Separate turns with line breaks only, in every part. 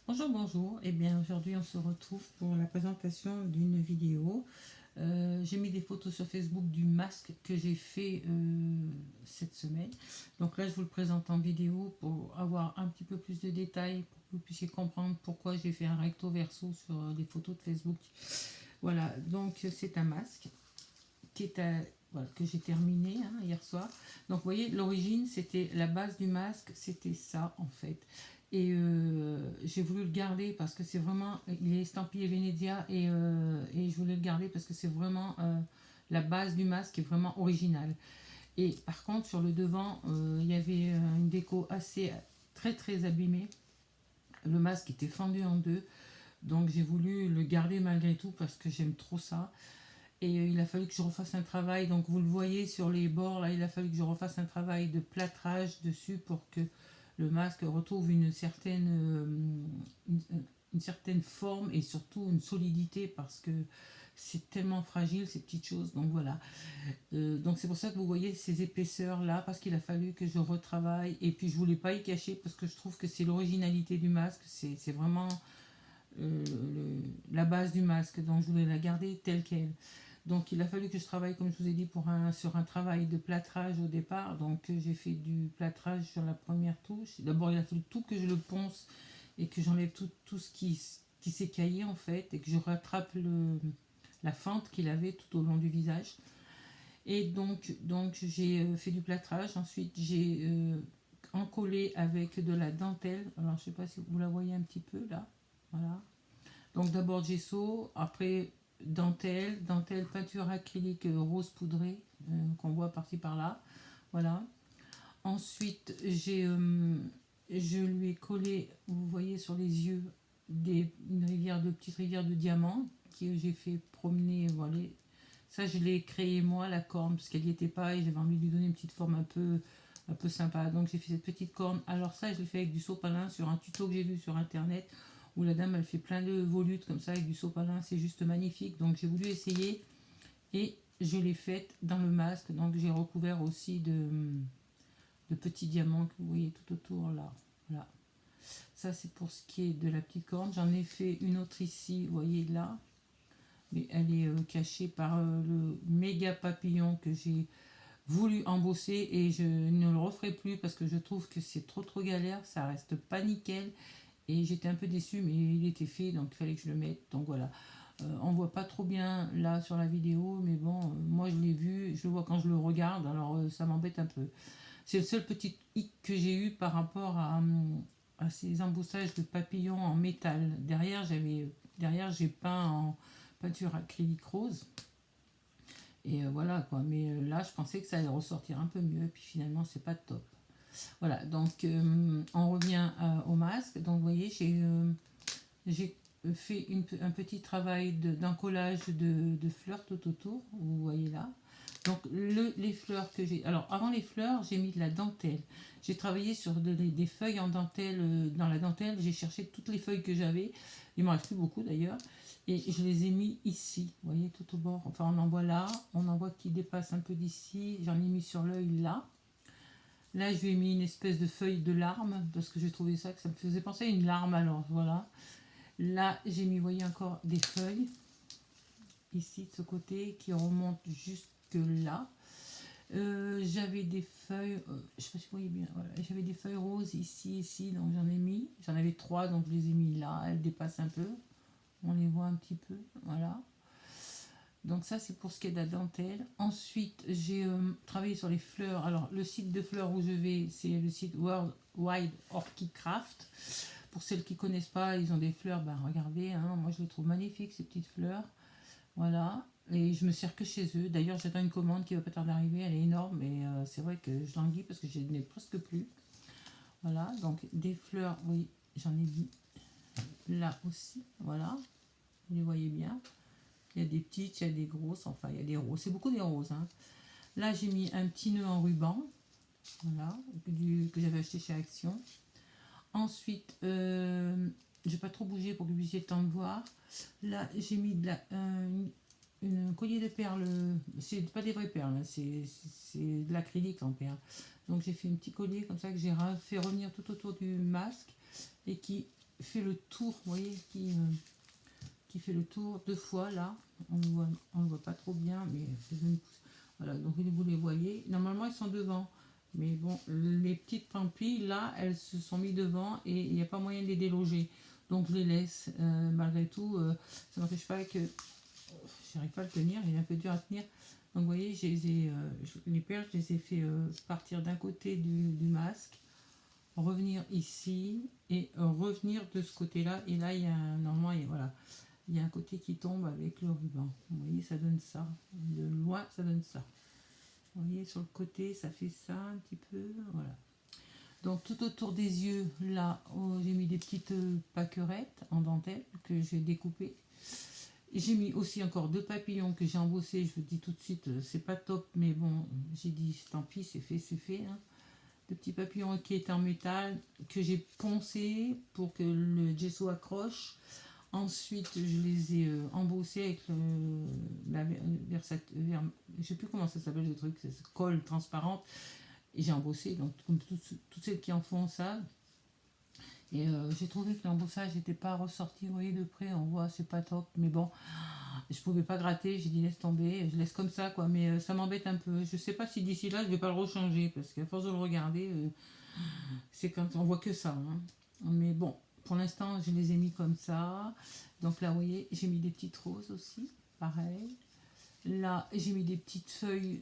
Bonjour, bonjour. Eh bien, aujourd'hui, on se retrouve pour la présentation d'une vidéo. J'ai mis des photos sur Facebook du masque que j'ai fait cette semaine. Donc là, je vous le présente en vidéo pour avoir un petit peu plus de détails, pour que vous puissiez comprendre pourquoi j'ai fait un recto verso sur les photos de Facebook. Voilà, donc c'est un masque qui est voilà, que j'ai terminé hier soir. Donc vous voyez, l'origine, c'était la base du masque, c'était ça en fait. Et j'ai voulu le garder parce que c'est vraiment, il est estampillé Venezia et je voulais le garder parce que c'est vraiment la base du masque est vraiment originale. Et par contre, sur le devant, il y avait une déco assez très très abîmée. Le masque était fendu en deux, donc j'ai voulu le garder malgré tout parce que j'aime trop ça. Et il a fallu que je refasse un travail, donc vous le voyez sur les bords, là, il a fallu que je refasse un travail de plâtrage dessus pour que le masque retrouve une certaine forme et surtout une solidité parce que c'est tellement fragile ces petites choses. Donc voilà. Donc c'est pour ça que vous voyez ces épaisseurs là parce qu'il a fallu que je retravaille et puis je voulais pas y cacher parce que je trouve que c'est l'originalité du masque, c'est vraiment la base du masque, donc je voulais la garder telle qu'elle. Donc il a fallu que je travaille, comme je vous ai dit, sur un travail de plâtrage au départ. Donc j'ai fait du plâtrage sur la première touche. D'abord il a fallu tout que je le ponce et que j'enlève tout ce qui s'écaillait en fait et que je rattrape la fente qu'il avait tout au long du visage. Et donc j'ai fait du plâtrage. Ensuite j'ai encollé avec de la dentelle. Alors je ne sais pas si vous la voyez un petit peu là. Voilà. Donc d'abord gesso, après dentelle, peinture acrylique rose poudrée qu'on voit par-ci par-là. Voilà. Ensuite, je lui ai collé, vous voyez sur les yeux, une petite rivière de diamants que j'ai fait promener. Voilà. Ça, je l'ai créé moi, la corne, parce qu'elle n'y était pas et j'avais envie de lui donner une petite forme un peu sympa. Donc j'ai fait cette petite corne. Alors ça, je l'ai fait avec du sopalin sur un tuto que j'ai vu sur internet où la dame elle fait plein de volutes comme ça avec du sopalin. C'est juste magnifique. Donc j'ai voulu essayer et je l'ai faite dans le masque. Donc j'ai recouvert aussi de petits diamants que vous voyez tout autour là. Voilà. Ça, c'est pour ce qui est de la petite corne. J'en ai fait une autre ici, vous voyez là. Mais elle est cachée par le méga papillon que j'ai voulu embosser et je ne le referai plus parce que je trouve que c'est trop galère, ça reste pas nickel et j'étais un peu déçue mais il était fait donc il fallait que je le mette. Donc voilà, on voit pas trop bien là sur la vidéo mais bon, moi je l'ai vu, je le vois quand je le regarde alors ça m'embête un peu. C'est le seul petit hic que j'ai eu par rapport à ces embossages de papillons en métal. Derrière j'ai peint en peinture acrylique rose. Et voilà quoi, mais là je pensais que ça allait ressortir un peu mieux, puis finalement c'est pas top. Voilà, donc on revient au masque. Donc vous voyez, j'ai fait un petit travail d'encollage de fleurs tout autour, vous voyez là. Donc les fleurs que j'ai... Alors avant les fleurs, j'ai mis de la dentelle. J'ai travaillé sur des feuilles en dentelle. Dans la dentelle, j'ai cherché toutes les feuilles que j'avais. Il m'en reste plus beaucoup d'ailleurs. Et je les ai mis ici, vous voyez, tout au bord. Enfin, on en voit là, on en voit qui dépasse un peu d'ici. J'en ai mis sur l'œil là. Là, je lui ai mis une espèce de feuille de larme, parce que j'ai trouvé ça, que ça me faisait penser à une larme, alors voilà. Là, j'ai mis, vous voyez, encore des feuilles, ici, de ce côté, qui remontent jusque là. J'avais des feuilles, je sais pas si vous voyez bien, voilà. J'avais des feuilles roses ici, donc j'en avais trois, donc je les ai mis là, elles dépassent un peu, on les voit un petit peu, voilà. Donc ça c'est pour ce qui est de la dentelle. Ensuite j'ai travaillé sur les fleurs. Alors le site de fleurs où je vais c'est le site World Wide Orchid Craft. Pour celles qui ne connaissent pas, ils ont des fleurs, ben regardez, moi je les trouve magnifiques ces petites fleurs. Voilà. Et je me sers que chez eux. D'ailleurs j'attends une commande qui va pas tarder d'arriver, elle est énorme et c'est vrai que je languis parce que je n'ai presque plus. Voilà, donc des fleurs, oui, j'en ai mis là aussi, voilà, vous les voyez bien. Il y a des petites, il y a des grosses, enfin il y a des roses. C'est beaucoup des roses. Là j'ai mis un petit nœud en ruban, voilà, que j'avais acheté chez Action. Ensuite, je vais pas trop bouger pour que vous puissiez le temps de voir. Là j'ai mis une collier de perles, c'est pas des vraies perles, c'est de l'acrylique en perles. Donc j'ai fait un petit collier comme ça que j'ai fait revenir tout autour du masque et qui fait le tour, vous voyez, qui fait le tour 2 fois là. On le voit pas trop bien, mais voilà, donc vous les voyez. Normalement, ils sont devant. Mais bon, les petites pampilles, là, elles se sont mis devant et il n'y a pas moyen de les déloger. Donc je les laisse. Malgré tout, ça n'empêche pas que... J'arrive pas à le tenir, il est un peu dur à tenir. Donc vous voyez, les perles, je les ai fait partir d'un côté du masque, revenir ici et revenir de ce côté-là. Et là, il y a normalement, voilà, il y a un côté qui tombe avec le ruban. Vous voyez, ça donne ça. De loin, ça donne ça. Vous voyez, sur le côté, ça fait ça un petit peu. Voilà. Donc tout autour des yeux, là, j'ai mis des petites paquerettes en dentelle que j'ai découpées. J'ai mis aussi encore 2 papillons que j'ai embossés. Je vous dis tout de suite, c'est pas top, mais bon, j'ai dit tant pis, c'est fait, c'est fait. Hein. De petits papillons qui étaient en métal que j'ai poncé pour que le gesso accroche. Ensuite, je les ai embossés avec je sais plus comment ça s'appelle le truc, c'est colle transparente. Et j'ai embossé, donc comme toutes celles qui en font ça. Et j'ai trouvé que l'embossage n'était pas ressorti, vous voyez de près, on voit, c'est pas top. Mais bon, je pouvais pas gratter, j'ai dit laisse tomber, je laisse comme ça quoi. Mais ça m'embête un peu. Je sais pas si d'ici là je vais pas le rechanger parce qu'à force de le regarder, c'est quand on voit que ça. Hein. Mais bon, pour l'instant je les ai mis comme ça. Donc là, vous voyez, j'ai mis des petites roses aussi, pareil. Là, j'ai mis des petites feuilles.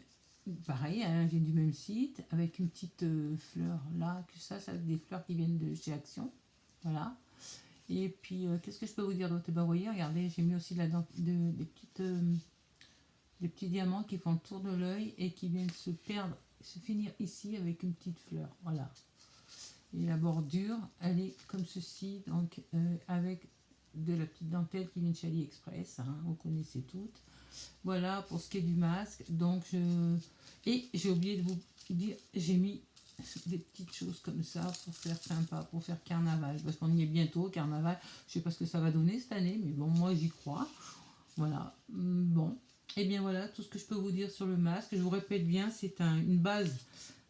Pareil, hein, vient du même site, avec une petite fleur là, que ça, des fleurs qui viennent de chez Action. Voilà. Et puis, qu'est-ce que je peux vous dire d'autre? Ben, vous voyez, regardez, j'ai mis aussi des petits diamants qui font le tour de l'œil et qui viennent se finir ici avec une petite fleur. Voilà. Et la bordure, elle est comme ceci, donc avec de la petite dentelle qui vient de chez AliExpress, hein, vous connaissez toutes. Voilà pour ce qui est du masque. Donc et j'ai oublié de vous dire, j'ai mis des petites choses comme ça pour faire sympa, pour faire carnaval, parce qu'on y est bientôt, carnaval. Je sais pas ce que ça va donner cette année, mais bon, moi j'y crois. Voilà. Bon. Et bien voilà tout ce que je peux vous dire sur le masque. Je vous répète bien, c'est une base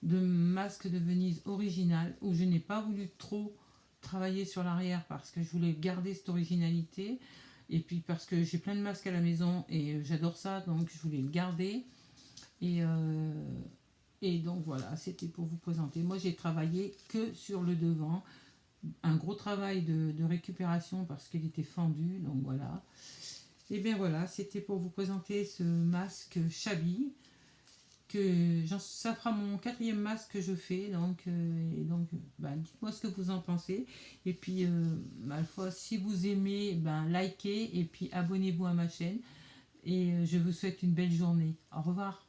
de masque de Venise original où je n'ai pas voulu trop travailler sur l'arrière parce que je voulais garder cette originalité. Et puis parce que j'ai plein de masques à la maison et j'adore ça, donc je voulais le garder. Et donc voilà, c'était pour vous présenter. Moi j'ai travaillé que sur le devant. Un gros travail de récupération parce qu'il était fendu, donc voilà. Et bien voilà, c'était pour vous présenter ce masque Chabi. Ça fera mon 4e masque que je fais, donc dites-moi ce que vous en pensez. Et puis, si vous aimez, likez et puis abonnez-vous à ma chaîne. Et je vous souhaite une belle journée. Au revoir.